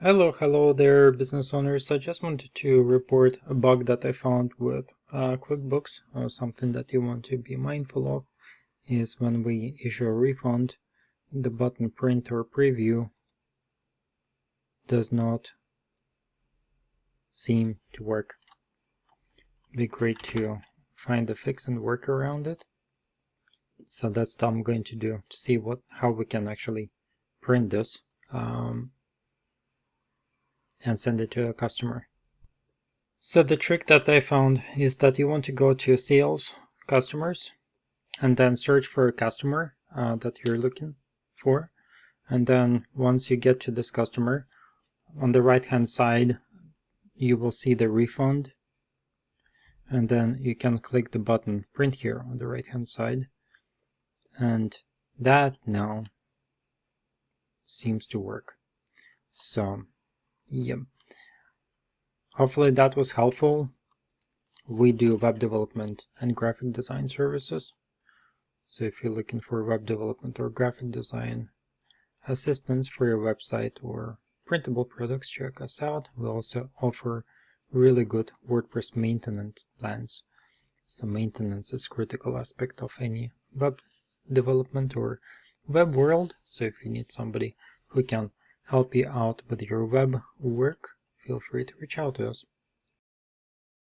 Hello there, business owners. I just wanted to report a bug that I found with QuickBooks. Something that you want to be mindful of is when we issue a refund, the button print or preview does not seem to work. It'd be great to find a fix and work around it. So that's what I'm going to do to see how we can actually print this and send it to a customer. So the trick that I found is that you want to go to sales, customers, and then search for a customer that you're looking for. And then once you get to this customer, on the right hand side you will see the refund, and then you can click the button print here on the right hand side, and that now seems to work. So yeah, hopefully that was helpful. We do web development and graphic design services. So if you're looking for web development or graphic design assistance for your website or printable products, check us out. We also offer really good WordPress maintenance plans. So maintenance is a critical aspect of any web development or web world. So if you need somebody who can help you out with your web work, feel free to reach out to us.